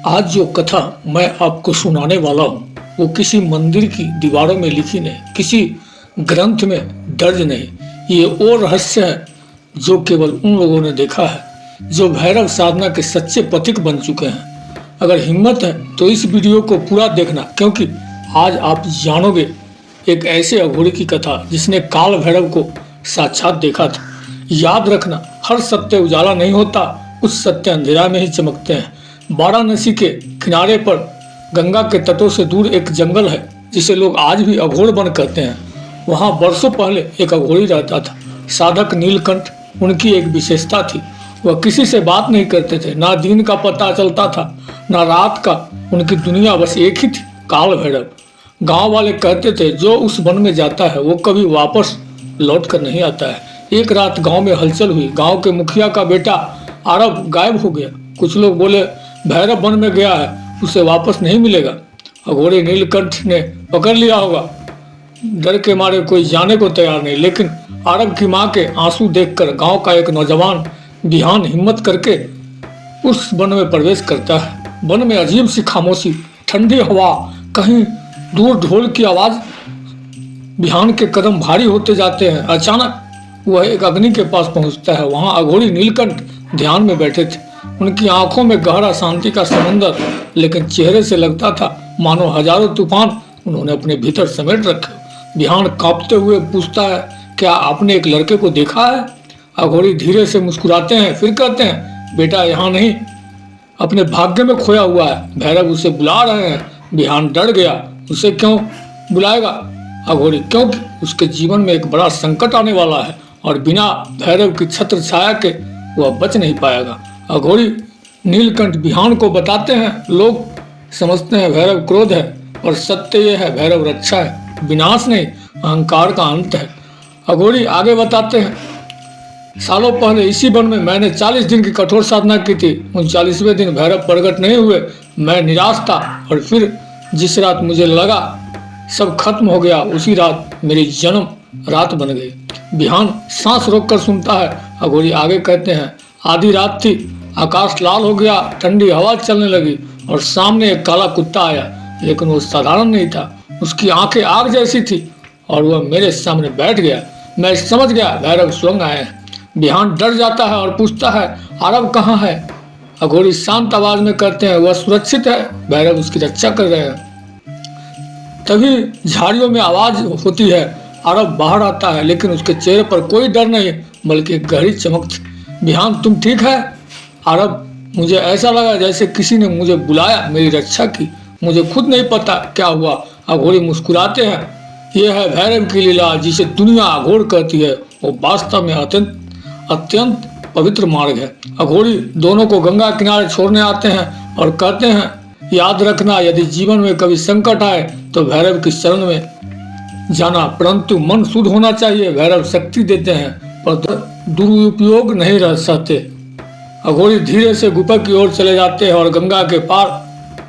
आज जो कथा मैं आपको सुनाने वाला हूँ वो किसी मंदिर की दीवारों में लिखी नहीं, किसी ग्रंथ में दर्ज नहीं। ये वो रहस्य है जो केवल उन लोगों ने देखा है जो भैरव साधना के सच्चे पथिक बन चुके हैं। अगर हिम्मत है तो इस वीडियो को पूरा देखना, क्योंकि आज आप जानोगे एक ऐसे अघोरी की कथा जिसने काल भैरव को साक्षात देखा था। याद रखना, हर सत्य उजाला नहीं होता, कुछ सत्य अंधेरा में ही चमकते हैं। वाराणसी के किनारे पर गंगा के तटों से दूर एक जंगल है जिसे लोग आज भी अघोर वन कहते हैं। वहाँ वर्षों पहले एक अघोरी रहता था, साधक नीलकंठ। उनकी एक विशेषता थी, वह किसी से बात नहीं करते थे। ना दिन का पता चलता था ना रात का। उनकी दुनिया बस एक ही थी, काल भैरव। गांव वाले कहते थे जो उस वन में जाता है वो कभी वापस लौट कर नहीं आता है। एक रात गांव में हलचल हुई। गांव के मुखिया का बेटा आरब गायब हो गया। कुछ लोग बोले भैरव वन में गया है, उसे वापस नहीं मिलेगा। अघोरी नीलकंठ ने पकड़ लिया होगा। डर के मारे कोई जाने को तैयार नहीं। लेकिन आरब की माँ के आंसू देखकर गांव का एक नौजवान बिहान हिम्मत करके उस वन में प्रवेश करता है। वन में अजीब सी खामोशी, ठंडी हवा, कहीं दूर ढोल की आवाज। बिहान के कदम भारी होते जाते हैं। अचानक वह एक अग्नि के पास पहुंचता है। वहां अघोरी नीलकंठ ध्यान में बैठे थे। उनकी आंखों में गहरा शांति का समंदर, लेकिन चेहरे से लगता था मानो हजारों तूफान उन्होंने अपने भीतर समेट रखे। बिहान कांपते हुए पूछता है, क्या आपने एक लड़के को देखा है? अघोरी धीरे से मुस्कुराते हैं, फिर कहते हैं, बेटा यहाँ नहीं, अपने भाग्य में खोया हुआ है। भैरव उसे बुला रहे हैं। बिहान डर गया। उसे क्यों बुलाएगा अघोरी? क्योंकि उसके जीवन में एक बड़ा संकट आने वाला है और बिना भैरव की छत्र छाया के वह बच नहीं पाएगा। अघोरी नीलकंठ बिहान को बताते हैं, लोग समझते हैं भैरव क्रोध है और सत्य यह है भैरव रक्षा है, विनाश नहीं, अहंकार का अंत है। अघोरी आगे बताते हैं, सालों पहले इसी वन में मैंने 40 दिन की कठोर साधना की थी। 39वें दिन भैरव प्रकट नहीं हुए। मैं निराश था और फिर जिस रात मुझे लगा सब खत्म हो गया, उसी रात मेरी जन्म रात बन गई। बिहान सांस रोककर सुनता है। अघोरी आगे कहते हैं, आधी रात थी, आकाश लाल हो गया, ठंडी हवा चलने लगी और सामने एक काला कुत्ता आया। लेकिन वो साधारण नहीं था, उसकी आंखें आग जैसी थी और वह मेरे सामने बैठ गया। मैं समझ गया भैरव स्वयं आए हैं। बिहान डर जाता है और पूछता है, आरब कहाँ है? अघोरी शांत आवाज में कहते हैं, वह सुरक्षित है, भैरव उसकी रक्षा कर रहे हैं। तभी झाड़ियों में आवाज होती है। आरब बाहर आता है, लेकिन उसके चेहरे पर कोई डर नहीं बल्कि एक गहरी चमक थी। बिहान तुम ठीक है? आरब, मुझे ऐसा लगा जैसे किसी ने मुझे बुलाया, मेरी रक्षा की, मुझे खुद नहीं पता क्या हुआ। अघोरी मुस्कुराते हैं, यह है भैरव की लीला जिसे दुनिया अघोर कहती है। वो वास्तव में अत्यंत पवित्र मार्ग है। अघोरी दोनों को गंगा किनारे छोड़ने आते हैं और कहते हैं, याद रखना, यदि जीवन में कभी संकट आए तो भैरव की शरण में जाना, परंतु मन शुद्ध होना चाहिए। भैरव शक्ति देते हैं पर दुरुपयोग नहीं रह सकते। अघोरी धीरे से गुफा की ओर चले जाते हैं और गंगा के पार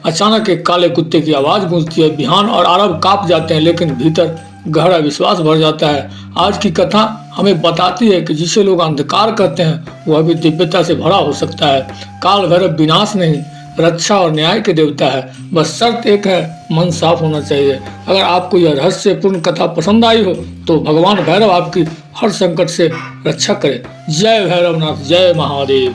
अचानक एक काले कुत्ते की आवाज गूंजती है। बिहान और आरब कांप जाते हैं, लेकिन भीतर गहरा विश्वास भर जाता है। आज की कथा हमें बताती है कि जिसे लोग अंधकार कहते हैं वह भी दिव्यता से भरा हो सकता है। काल भैरव विनाश नहीं, रक्षा और न्याय के देवता है। बस शर्त एक है, मन साफ होना चाहिए। अगर आपको यह रहस्यपूर्ण कथा पसंद आई हो तो भगवान भैरव आपकी हर संकट से रक्षा करे। जय भैरवनाथ, जय महादेव।